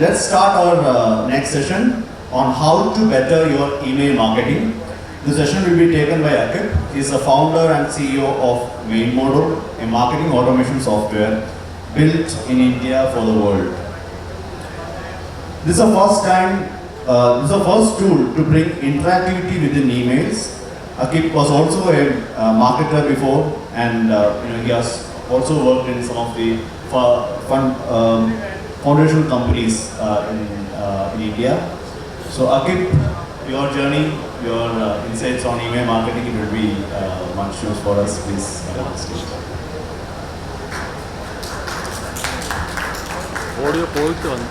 Let's start our next session on how to better your email marketing. The session will be taken by Akib. He is the founder and CEO of MainModo, a marketing automation software built in India for the world. This is the first time, this is the first tool to bring interactivity within emails. Akib was also a marketer before, and he has also worked in some of the foundational companies in India. So Akib, your journey, your insights on email marketing, it will be much use for us. Please come on stage. Audio പോയിട്ട് വന്നു.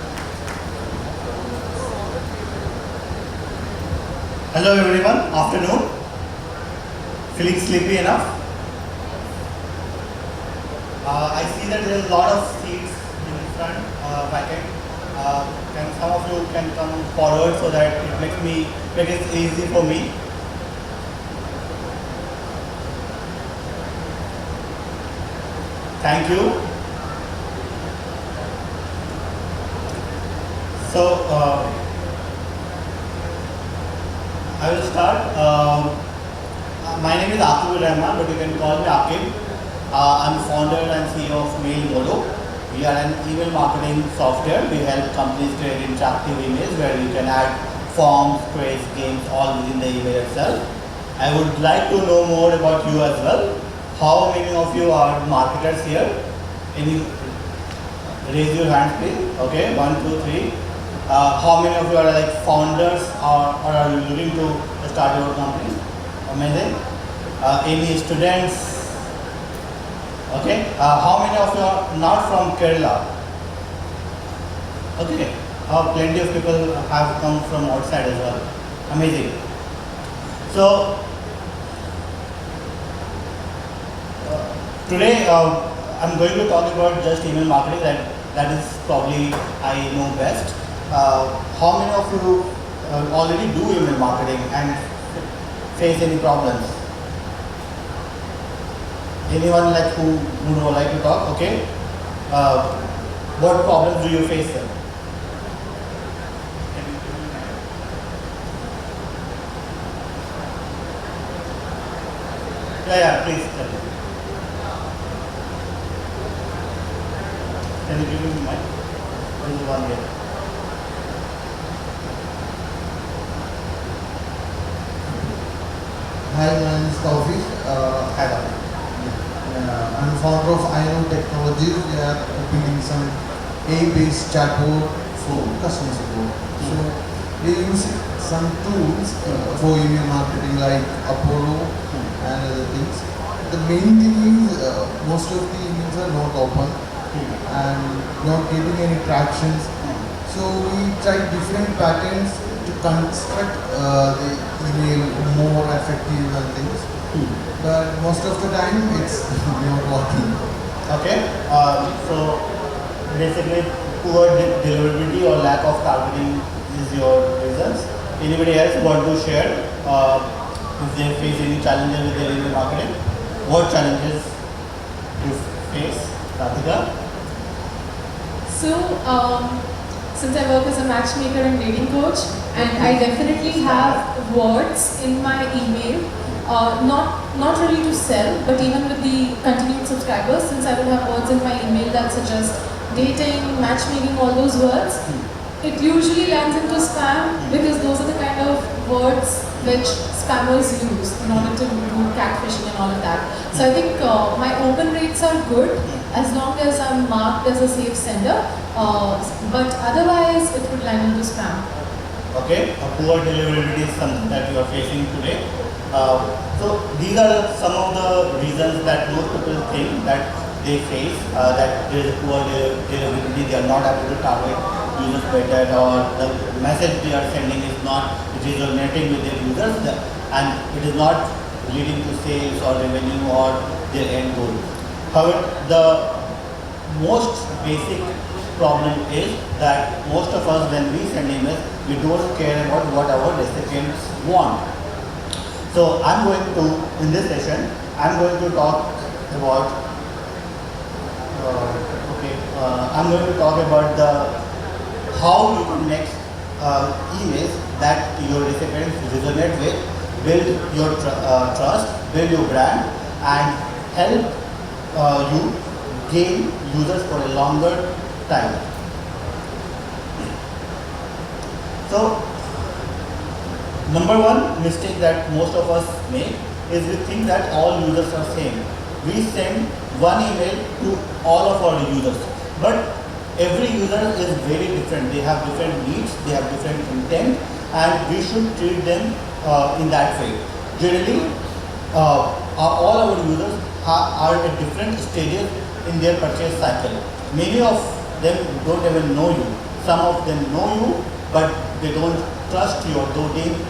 Hello everyone, afternoon. Feeling sleepy enough? I see that there is a lot of seats in front, vacant. Can some of you can come forward so that it makes it easy for me. Thank you. So I will start. My name is Akib Rahman, but you can call me Akib. I'm founder and CEO of MailModo. We are an email marketing software. We help companies create interactive emails where you can add forms, quiz, games, all within the email itself. I would like to know more about you as well. How many of you are marketers here? Any? Raise your hand, please. Okay, 1, 2, 3. How many of you are like founders or are you looking to start your company? Amazing. Any students? Okay. How many of you are not from Kerala? Okay. Plenty of people have come from outside as well. Amazing. So today I'm going to talk about just email marketing. That is probably I know best. How many of you already do email marketing and face any problems? Anyone like who would like to talk? Okay. What problems do you face then? Yeah, please tell me. Can you give me the mic? There is one here. Hi, my name is Taufik. Hi, Bobby. I'm founder of INO Technologies. We are building some AI-based chatbot for customer support. So we use some tools for email marketing like Apollo and other things. The main thing is most of the emails are not open and not getting any tractions. So we try different patterns to construct the email more effective and things. But most of the time it's not working. Okay. So basically, poor deliverability or lack of targeting is your reasons. Anybody else want to share if they face any challenges with their email marketing? What challenges you face, Radhika? So, since I work as a matchmaker and dating coach, and I definitely have words in my email, not really to sell, but even with the continued subscribers, since I will have words in my email that suggest dating, matchmaking, all those words, it usually lands into spam because those are the kind of words which spammers use in order to do catfishing and all of that. So I think my open rates are good as long as I'm marked as a safe sender, but otherwise it would land into spam. Okay, a poor deliverability is something that you are facing today. So these are some of the reasons that most people think that they face, that there is a poor deliverability, they are not able to target users better, or the message they are sending is not resonating with their users, and it is not leading to sales or revenue or their end goal. However, the most basic problem is that most of us, when we send emails, we don't care about what our recipients want. So in this session, I'm going to talk about how you can make emails that your recipients resonate with, build your trust, build your brand, and help you gain users for a longer time. So, number one mistake that most of us make is we think that all users are same. We send one email to all of our users, but every user is very different. They have different needs, they have different intent, and we should treat them in that way. Generally, all our users are at different stages in their purchase cycle. Many of them don't even know you. Some of them know you, but they don't trust you, or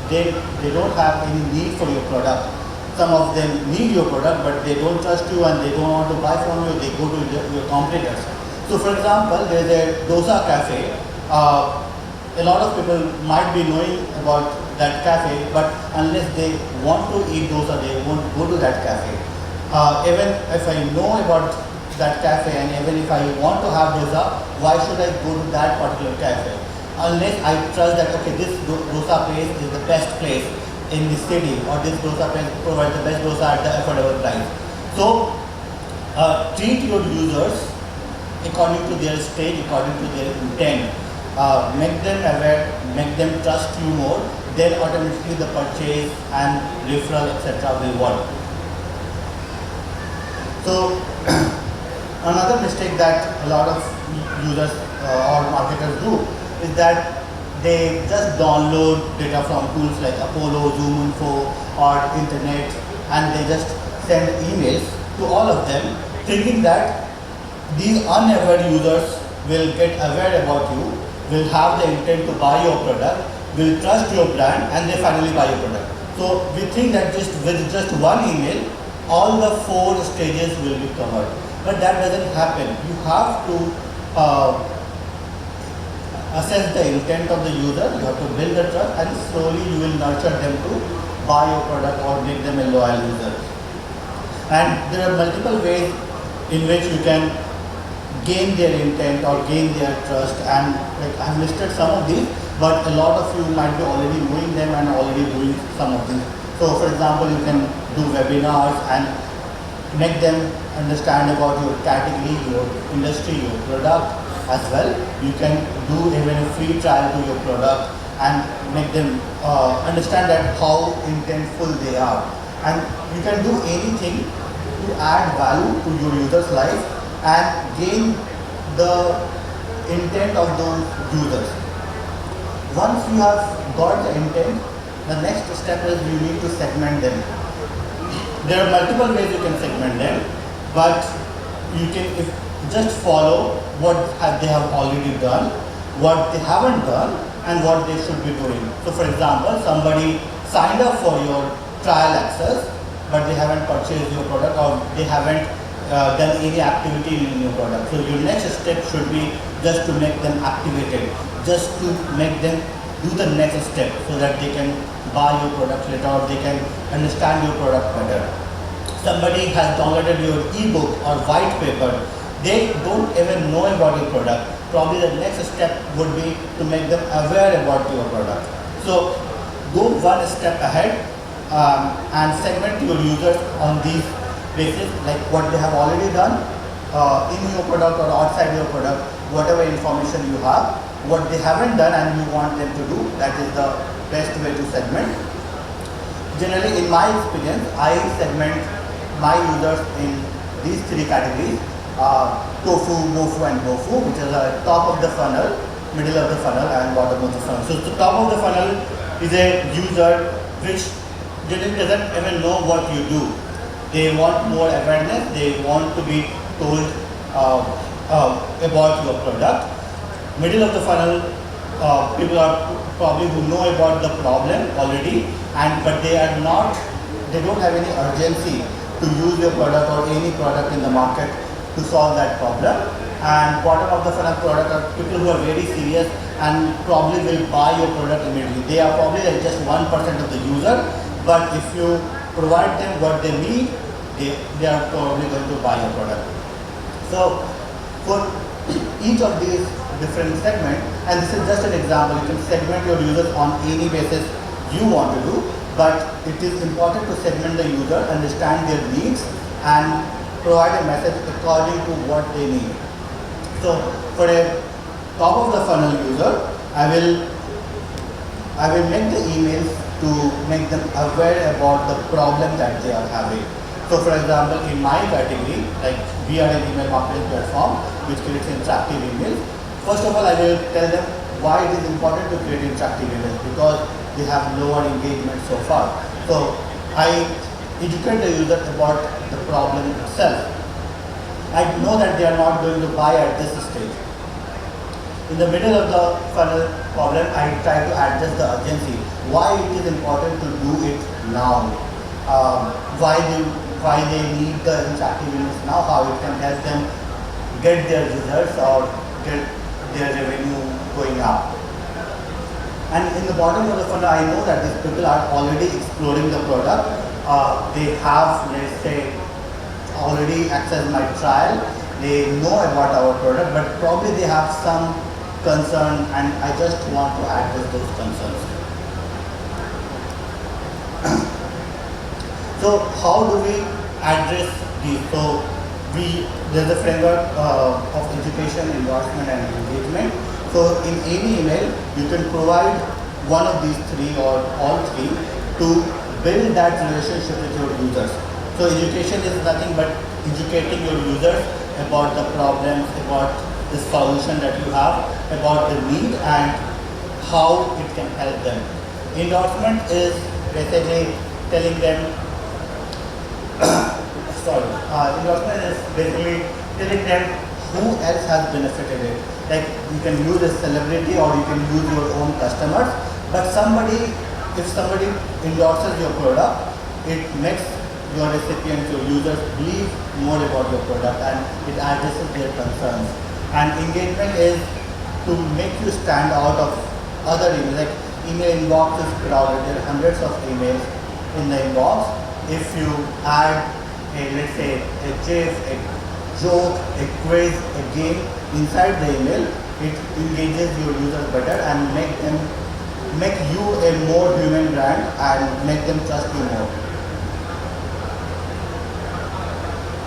they don't have any need for your product. Some of them need your product, but they don't trust you and they don't want to buy from you. They go to your competitors. So, for example, there's a dosa cafe. A lot of people might be knowing about that cafe, but unless they want to eat dosa, they won't go to that cafe. Even if I know about that cafe and even if I want to have dosa, why should I go to that particular cafe? Unless I trust that, okay, this dosa place is the best place in the city, or this dosa place provides the best dosa at the affordable price. So, treat your users according to their stage, according to their intent. Make them aware, make them trust you more, then automatically the purchase and referral, etc. will work. So, another mistake that a lot of users or marketers do is that they just download data from tools like Apollo, ZoomInfo, or internet, and they just send emails to all of them, thinking that these unaware users will get aware about you, will have the intent to buy your product, will trust your brand, and they finally buy your product. So we think that with just one email, all the 4 stages will be covered. But that doesn't happen. You have to assess the intent of the user, you have to build the trust, and slowly you will nurture them to buy your product or make them a loyal user. And there are multiple ways in which you can gain their intent or gain their trust, and like I've listed some of these, but a lot of you might be already knowing them and already doing some of these. So for example, you can do webinars and make them understand about your category, your industry, your product as well. You can do even a free trial to your product and make them understand that how intentful they are. And you can do anything to add value to your user's life and gain the intent of those users. Once you have got the intent, the next step is you need to segment them. There are multiple ways you can segment them, but you can just follow what they have already done, what they haven't done, and what they should be doing. So for example, somebody signed up for your trial access, but they haven't purchased your product, or they haven't done any activity in your product. So your next step should be just to make them activated, just to make them do the next step so that they can buy your product later, or they can understand your product better. Somebody has downloaded your ebook or white paper, they don't even know about your product. Probably the next step would be to make them aware about your product. So go one step ahead and segment your users on these basis, like what they have already done in your product or outside your product, whatever information you have, what they haven't done and you want them to do. That is the best way to segment. Generally, in my experience, I segment my users in these 3 categories: tofu, mofu, and bofu, which is the top of the funnel, middle of the funnel, and bottom of the funnel. So the top of the funnel is a user which generally doesn't even know what you do. They want more awareness, they want to be told about your product. Middle of the funnel, people are probably who know about the problem already, but they don't have any urgency to use your product or any product in the market to solve that problem. And bottom of the funnel product are people who are very serious and probably will buy your product immediately. They are probably like just 1% of the user, but if you provide them what they need, they are probably going to buy your product. So for each of these different segments, And this is just an example. You can segment your users on any basis you want to do, but it is important to segment the user, understand their needs, and provide a message according to what they need. So for a top of the funnel user, I will make the emails to make them aware about the problem that they are having. So for example, in my category, like we are an email marketing platform which creates interactive emails. First of all, I will tell them why it is important to create interactive emails, because they have lower engagement so far. So I educate the user about the problem itself. I know that they are not going to buy at this stage. In the middle of the funnel problem, I try to address the urgency. Why it is important to do it now? Why they need the interactive emails now? How it can help them get their results or get their revenue going up. And in the bottom of the funnel, I know that these people are already exploring the product. They have, let's say, already accessed my trial. They know about our product, but probably they have some concern, and I just want to address those concerns. So how do we address these? So there's a framework of education, endorsement, and engagement. So in any email, you can provide one of these three or all three to build that relationship with your users. So education is nothing but educating your users about the problems, about the solution that you have, about the need and how it can help them. Endorsement is basically telling them, endorsement is basically telling them who else has benefited it. Like you can use a celebrity or you can use your own customers, but if somebody endorses your product, it makes your recipients, your users believe more about your product and it addresses their concerns. And engagement is to make you stand out of other emails. Like email inbox is crowded, there are hundreds of emails in the inbox. If you add let's say a GIF, a joke, a quiz, a game inside the email, it engages your users better and make you a more human brand and make them trust you more.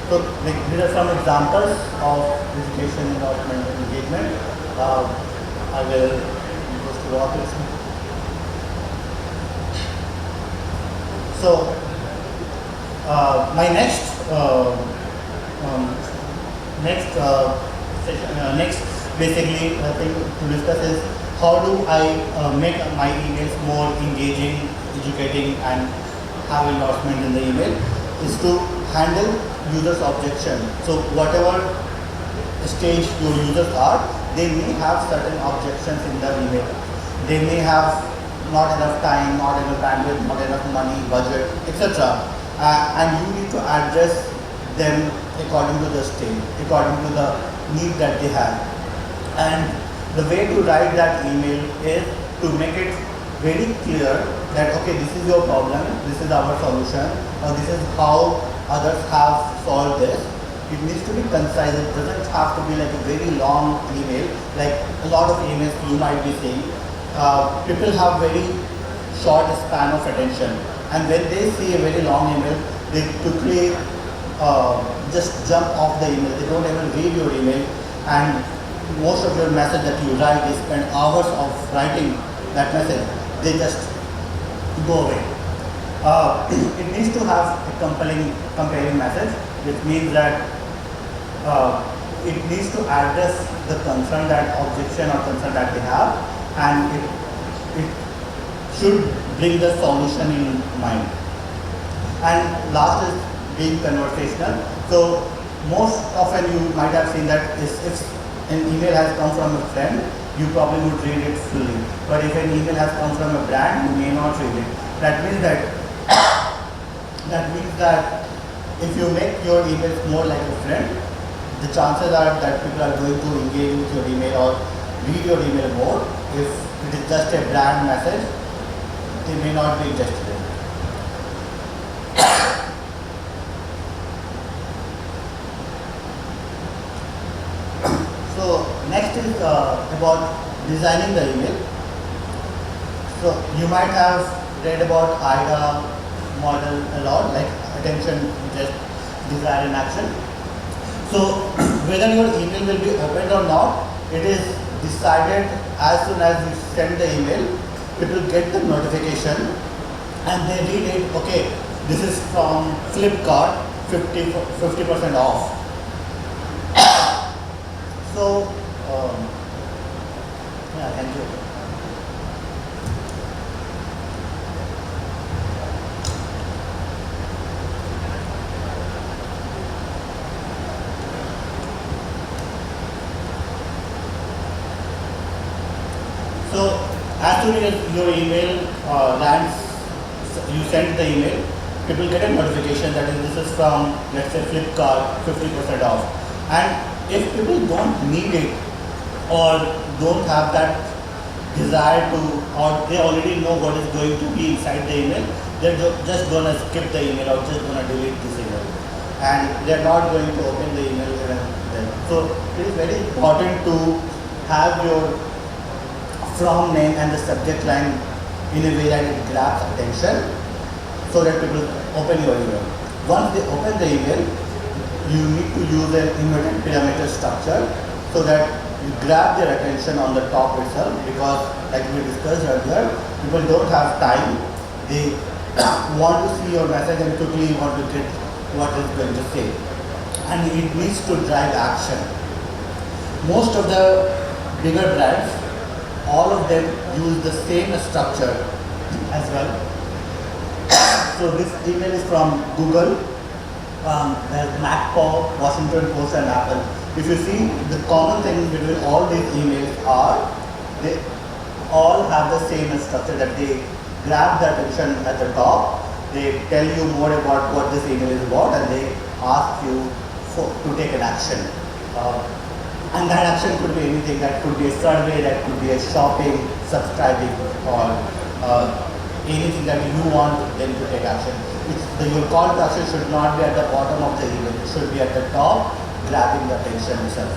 So these are some examples of education, endorsement, and engagement. I will just walk it. So my next basically thing to discuss is how do I make my emails more engaging, educating, and have endorsement in the email is to handle users' objection. So whatever stage your users are, they may have certain objections in the email. They may have not enough time, not enough bandwidth, not enough money, budget, etc. And you need to address them according to the stage, according to the need that they have. And the way to write that email is to make it very clear that okay, this is your problem, this is our solution, or this is how others have solved this. It needs to be concise. It doesn't have to be like a very long email, like a lot of emails you might be seeing. People have very short span of attention, and when they see a very long email, they quickly just jump off the email. They don't even read your email, and most of your message that you write, they spend hours of writing that message. They just go away. It needs to have a compelling message, which means that it needs to address the concern, that objection or concern that they have, and it should bring the solution in mind. And last is being conversational. So most often you might have seen that if an email has come from a friend, you probably would read it fully. But if an email has come from a brand, you may not read it. That means that if you make your emails more like a friend, the chances are that people are going to engage with your email or read your email more. If it is just a brand message, they may not be interested in it. So next is about designing the email. So you might have read about AIDA model a lot, like attention, just desire and action. So whether your email will be opened or not, it is decided as soon as you send the email. People get the notification and they read it. Okay, this is from Flipkart, 50% off. So yeah, thank you. So as soon as your email lands, you send the email, people get a notification that this is from, let's say, Flipkart, 50% off. And if people don't need it or don't have that desire to, or they already know what is going to be inside the email, they're just going to skip the email or just going to delete this email. And they're not going to open the email even then. So it is very important to have your from name and the subject line in a way that it grabs attention so that people open your email. Once they open the email, you need to use an inverted pyramid structure so that you grab their attention on the top itself, because like we discussed earlier, people don't have time. They want to see your message and quickly want to get what it's going to say. And it needs to drive action. Most of the bigger brands, all of them use the same structure as well. So this email is from Google, there's MacPaw, Washington Post and Apple. If you see, the common thing between all these emails are, they all have the same structure, that they grab the attention at the top, they tell you more about what this email is about, and they ask you to take an action. And that action could be anything. That could be a survey, that could be a shopping, subscribing, or anything that you want them to take action. Your call to action should not be at the bottom of the email. It should be at the top, grabbing the attention itself.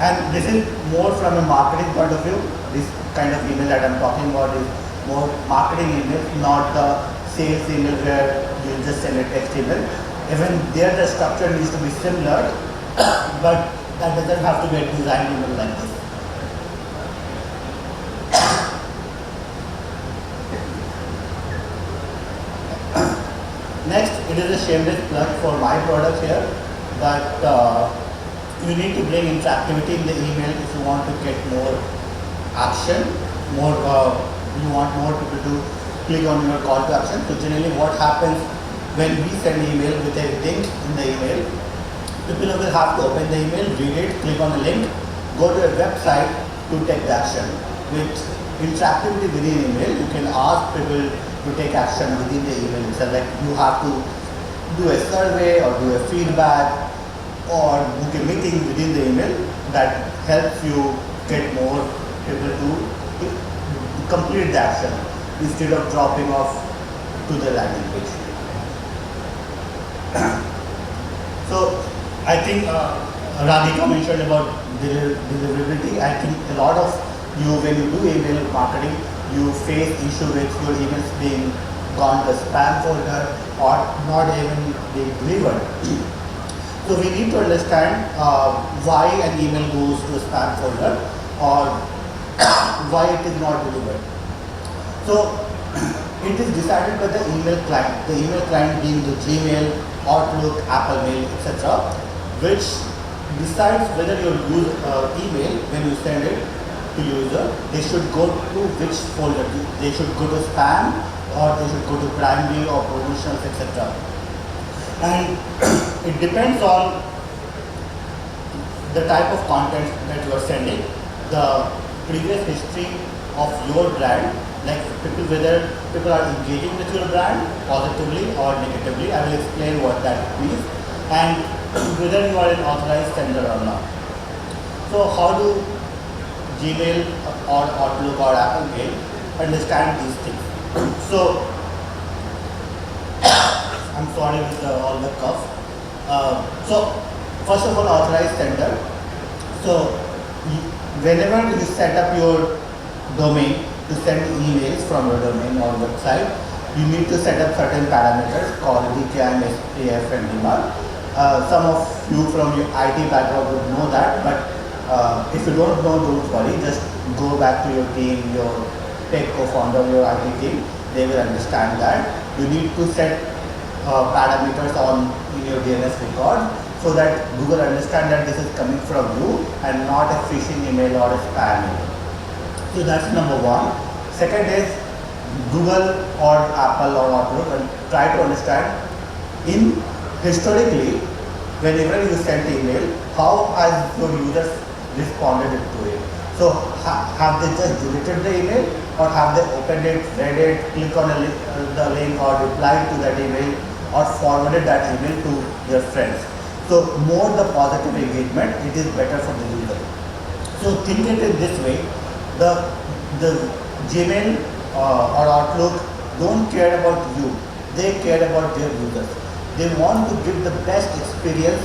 And this is more from a marketing point of view. This kind of email that I'm talking about is more marketing email, not the sales email where you just send a text email. Even there the structure needs to be similar, but that doesn't have to be a design email like this. Next, it is a shameless plug for my product here, but you need to bring interactivity in the email if you want to get more action, you want more people to click on your call to action. So generally what happens when we send email with a link in the email, people will have to open the email, read it, click on the link, go to a website to take the action. With interactivity within email, you can ask people to take action within the email itself. Like you have to do a survey or do a feedback or book a meeting within the email that helps you get more people to complete the action instead of dropping off to the landing page. So I think Radhika mentioned about deliverability. I think a lot of you, when you do email marketing, you face issue with your emails being gone to spam folder or not even being delivered. So we need to understand why an email goes to a spam folder or why it is not delivered. So it is decided by the email client. The email client being the Gmail, Outlook, Apple Mail, etc., which decides whether your email, when you send it to user, they should go to which folder. They should go to spam, or they should go to primary or promotions, etc. And it depends on the type of content that you are sending, the previous history of your brand, like whether people are engaging with your brand positively or negatively. I will explain what that means, and whether you are an authorized sender or not. So how do Gmail or Outlook or Apple Mail understand these things? So I'm sorry with all the cough. So first of all, authorized sender. So whenever you set up your domain to send emails from your domain or website, you need to set up certain parameters called DKIM, SPF and DMARC. Some of you from your IT background would know that, but if you don't know, don't worry, just go back to your team, your tech co-founder, your IT team, they will understand that. You need to set parameters on in your DNS record so that Google understand that this is coming from you and not a phishing email or a spam email. So that's number one. Second is Google or Apple or Outlook and try to understand in historically whenever you send email, how has your users responded to it. So have they just deleted the email or have they opened it, read it, click on the link or replied to that email or forwarded that email to their friends. So more the positive engagement, it is better for the user. So think it in this way, the Gmail or Outlook don't care about you, they care about their users. They want to give the best experience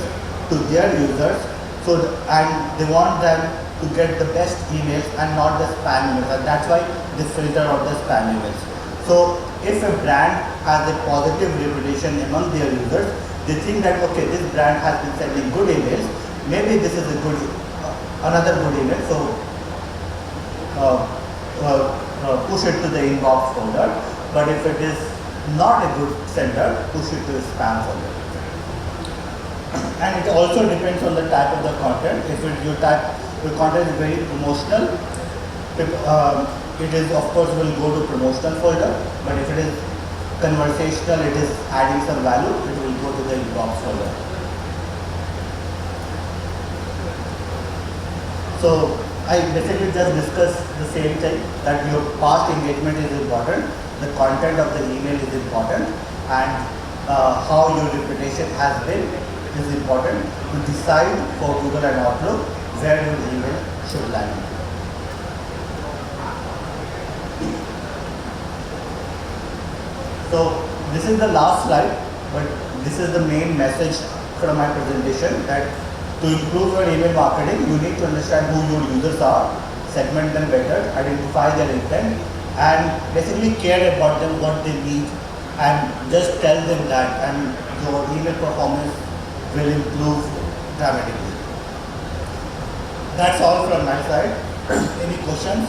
to their users, and they want them to get the best emails and not the spam emails, and that's why they filter out the spam emails. So if a brand has a positive reputation among their users, they think that okay, this brand has been sending good emails, maybe this is a good another good email, so push it to the inbox folder. But if it is not a good sender, push it to the spam folder. And it also depends on the type of the content. If your content is very promotional, it is of course will go to promotional folder. But if it is conversational, it is adding some value, it will go to the inbox folder. So I basically just discussed the same thing, that your past engagement is important, the content of the email is important, and how your reputation has been is important to decide for Google and Outlook where your email should land. So this is the last slide, but this is the main message from my presentation, that to improve your email marketing, you need to understand who your users are, segment them better, identify their intent, and basically care about them, what they need, and just tell them that, and your email performance will improve dramatically. That's all from my side. Any questions?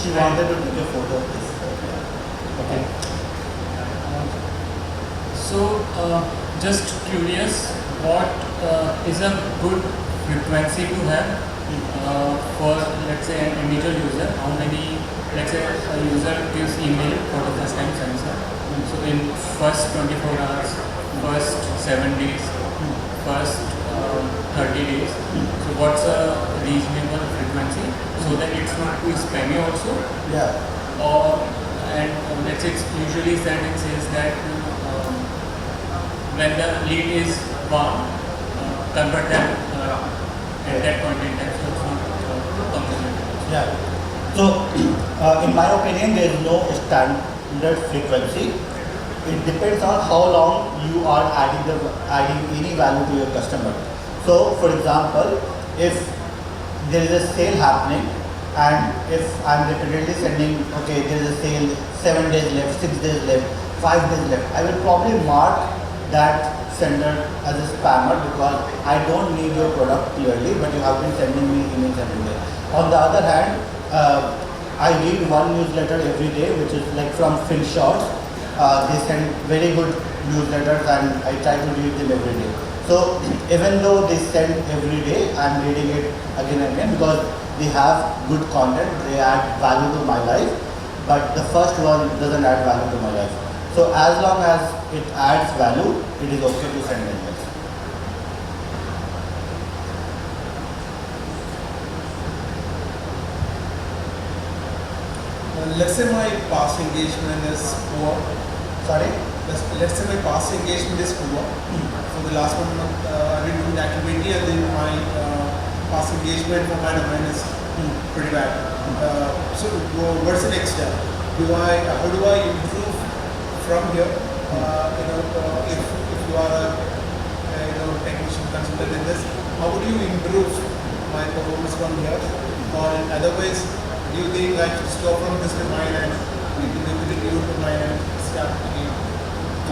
She wanted to take a photo of this. Okay. So, just curious, what is a good frequency to have for, let's say, an individual user? How many, let's say, a user gives email for the first time sensor. So, in first 24 hours, first 7 days, first 30 days. So, what's a reasonable frequency so that it's not too spammy also? Yeah. Or, and let's say it's usually said it says that when the lead is warm, convert them at that point in time, so it's not complicated. Yeah. So, in my opinion, there is no standard frequency. It depends on how long you are adding any value to your customer. So, for example, if there is a sale happening, and if I'm repeatedly sending, okay, there is a sale, 7 days left, 6 days left, 5 days left, I will probably mark that sender as a spammer because I don't need your product clearly, but you have been sending me emails every day. On the other hand, I read one newsletter every day, which is like from FinShots. They send very good newsletters and I try to read them every day. So even though they send every day, I'm reading it again and again because they have good content, they add value to my life, but the first one doesn't add value to my life. So as long as it adds value, it is okay to send emails. Let's say my past engagement is poor. Sorry? Let's say my past engagement is poor. For the last 1 month, I didn't do the activity, and then my past engagement for my domain is pretty bad. So what's the next step? How do I improve from here? If you are a technician consultant in this, how would you improve my performance from here? Or otherwise, do you think I should stop from this domain and the new domain and start again?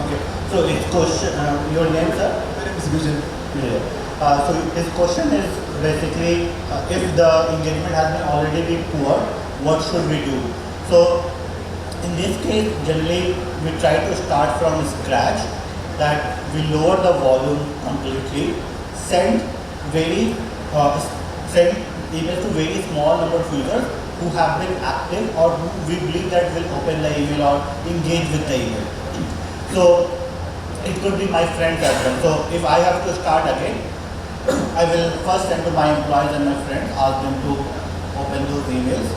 Okay. So his question, your name, sir? My name is Vijay. Yeah. So his question is basically, if the engagement has been already been poor, what should we do? So in this case, generally we try to start from scratch, that we lower the volume completely, send send emails to very small number of users who have been active or who we believe that will open the email or engage with the email. So it could be my friends as well. So if I have to start again, I will first send to my employees and my friends, ask them to open those emails.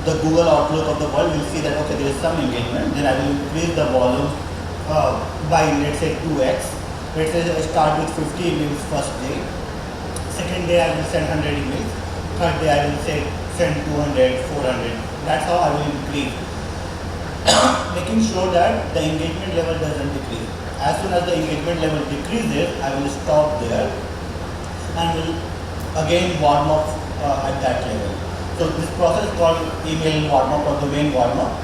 The Google Outlook of the world will see that okay, there is some engagement. Then I will increase the volume by let's say 2x. Let's say I start with 50 emails first day. Second day I will send 100 emails. Third day I will say send 200, 400. That's how I will increase. Making sure that the engagement level doesn't decrease. As soon as the engagement level decreases, I will stop there and will again warm up at that level. So this process is called email warm up or domain warm up.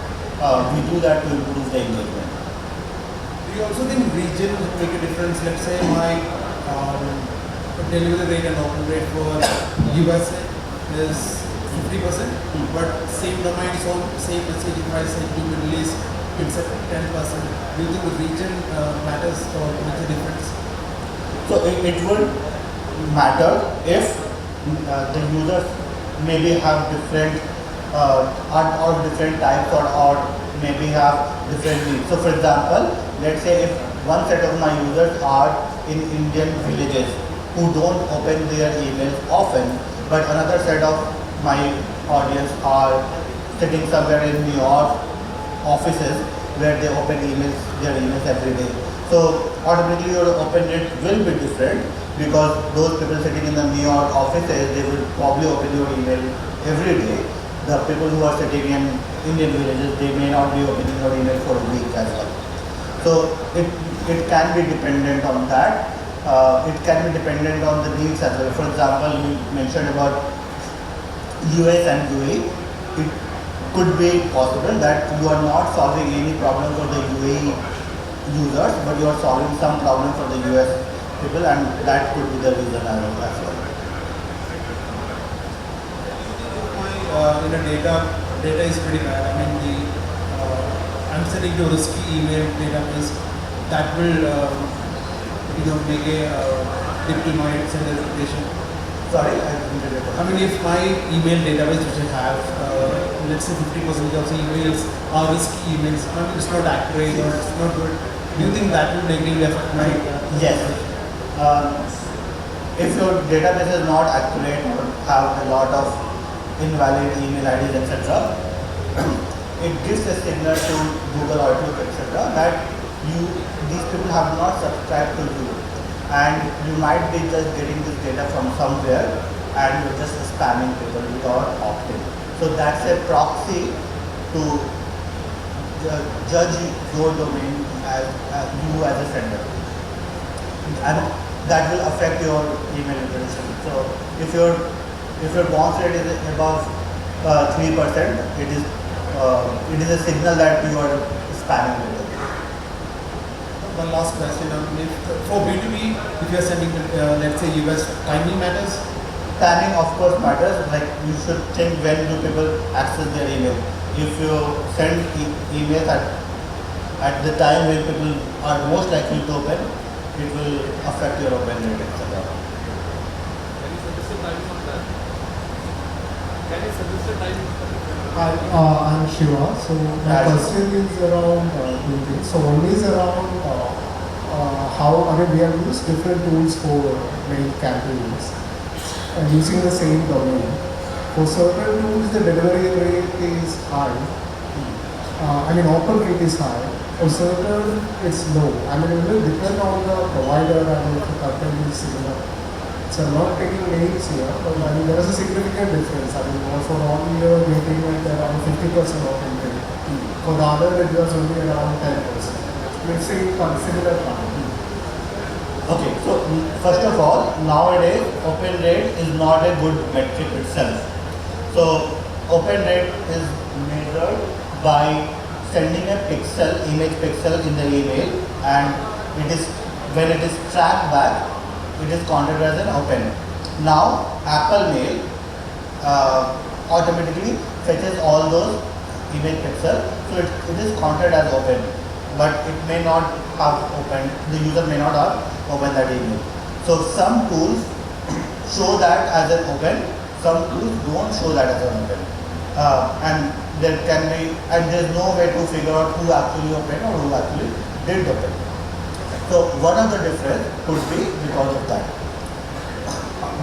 We do that to improve the engagement. Do you also think region would make a difference? Let's say my delivery rate and open rate for USA is 50%, but same domain, same message, if I send to Middle East, it's at 10%. Do you think the region matters or makes a difference? So it would matter if the users maybe have different or different types or maybe have different needs. So for example, let's say if one set of my users are in Indian villages who don't open their emails often, but another set of my audience are sitting somewhere in New York offices where they open their emails every day. So automatically your open rate will be different, because those people sitting in the New York offices, they will probably open your email every day. The people who are sitting in Indian villages, they may not be opening your email for a week as well. So it can be dependent on that. It can be dependent on the needs as well. For example, you mentioned about US and UAE. It could be possible that you are not solving any problem for the UAE users, but you are solving some problem for the US people, and that could be the reason as well. Data is pretty bad. I mean, I'm sending to a risky email database that will make a dip to my sender reputation. Sorry, I didn't get it. I mean, if my email database which I have, let's say 50% of the emails are risky emails, I mean, it's not accurate or it's not good. Do you think that will negatively affect my? Yes. If your database is not accurate or have a lot of invalid email IDs, etc., it gives a signal to Google Outlook, etc., that these people have not subscribed to you, and you might be just getting this data from somewhere and you're just spamming people without opting. So that's a proxy to judge your domain as you as a sender, and that will affect your email literacy. So if your bounce rate is above 3%, it is a signal that you are spamming with it. One last question. For B2B, if you are sending, let's say US, timing matters? Timing of course matters. Like, you should think when do people access their email. If you send emails at the time when people are most likely to open, it will affect your open rate, etc. Hi, I'm Shiva. So my Hi. question is around two things. So one is around how, I mean, we have used different tools for mail campaigns and using the same domain. For certain tools, the delivery rate is high. I mean, open rate is high. For certain, it's low. I mean, it will depend on the provider and if the content is similar. So I'm not taking names here, but I mean there is a significant difference. I mean for all you're getting at around 50% open rate. For the other it was only around 10%. Let's say similar time. Okay, so first of all, nowadays open rate is not a good metric itself. So open rate is measured by sending a pixel, image pixel in the email, and it is when it is tracked back, it is counted as an open. Now Apple Mail automatically fetches all those image pixels, so it is counted as open, but it may not have opened, the user may not have opened that email. So some tools show that as an open, some tools don't show that as an open. And there can be, and there's no way to figure out who actually opened or who actually did open. So one of the difference could be because of that.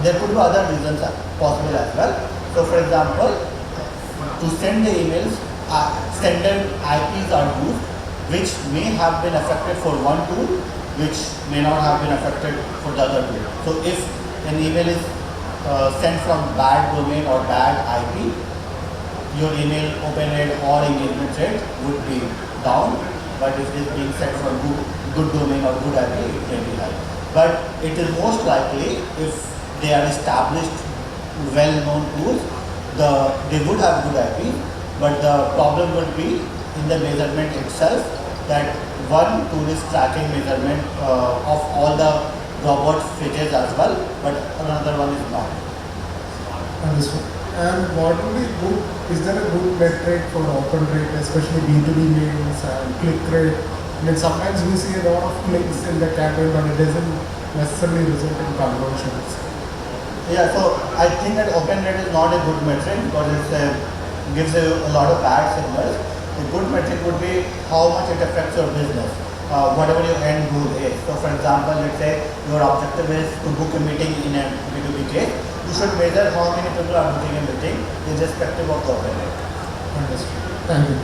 There could be other reasons possible as well. So for example, to send the emails, sender IPs are used which may have been affected for one tool, which may not have been affected for the other tool. So if an email is sent from bad domain or bad IP, your email open rate or engagement rate would be down, but if it is being sent from good domain or good IP, it may be high. But it is most likely if they are established, well-known tools, they would have good IP, but the problem would be in the measurement itself, that one tool is tracking measurement of all the robot fetches as well, but another one is not. Understood. And what would be good, is there a good metric for open rate, especially B2B mails and click rate? I mean, sometimes we see a lot of clicks in the campaign, but it doesn't necessarily result in conversions. Yeah, so I think that open rate is not a good metric because it gives you a lot of bad signals. A good metric would be how much it affects your business, whatever your end goal is. So for example, let's say your objective is to book a meeting in a B2B case. You should measure how many people are booking a meeting irrespective of the open rate. Understood. Thank you.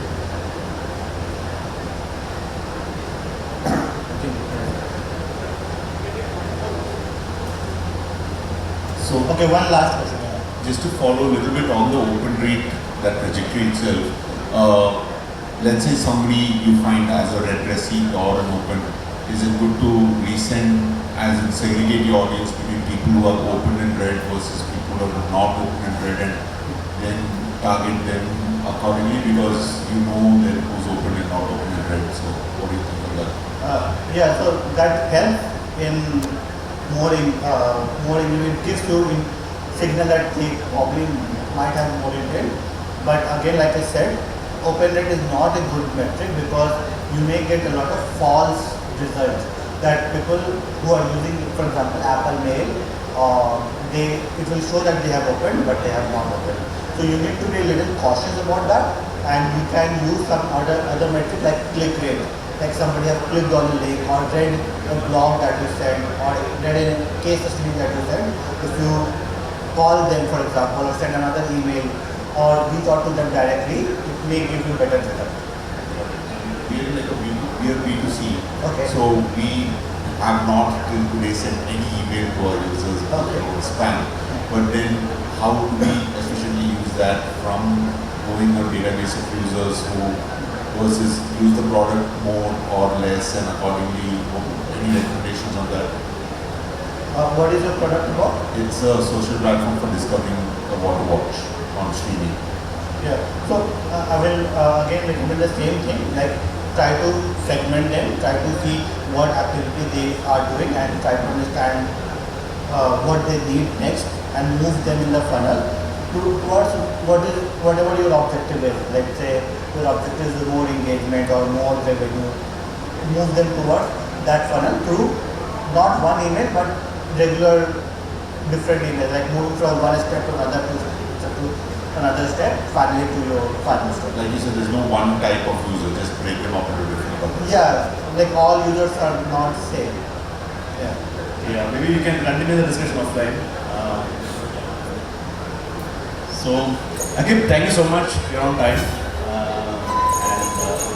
So, Okay, one last question. Just to follow a little bit on the open rate, that trajectory itself, let's say somebody you find as a red receipt or an open, is it good to resend, as in segregate your audience between people who are open and red versus people who are not open and red, and then target them accordingly because you know then who's open and not open and red? So what do you think of that? Yeah, so that helps in more it gives you in signal that they probably might have more intent. But again, like I said, open rate is not a good metric because you may get a lot of false results that people who are using, for example, Apple Mail, it will show that they have opened but they have not opened. So you need to be a little cautious about that, and you can use some other metric like click rate. Like somebody has clicked on a link or read a blog that you sent or read a case study that you sent. If you call them, for example, or send another email or reach out to them directly, it may give you better result. We are B2C, Okay. so we have not till today sent any email to our users Okay. or spam. But then how do we efficiently use that from knowing a database of users who versus use the product more or less, and accordingly any recommendations on that? What is your product about? It's a social platform for discovering what to watch on streaming. Yeah. So I will again recommend the same thing, like try to segment them, try to see what activity they are doing and try to understand what they need next and move them in the funnel towards whatever your objective is. Let's say your objective is more engagement or more revenue. Move them towards that funnel through not one email but regular different emails, like moving from one step to another step, finally to your final step. Like you said, there's no one type of user, just break them up into different buckets. Yeah, like all users are not same. Yeah. yeah, maybe we can continue the discussion offline. So, Akib, thank you so much. You're on time. And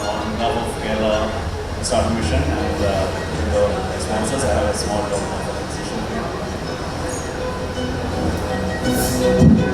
on behalf of Kerala Start Mission and the sponsors, I have a small talk for the decision. Thank you.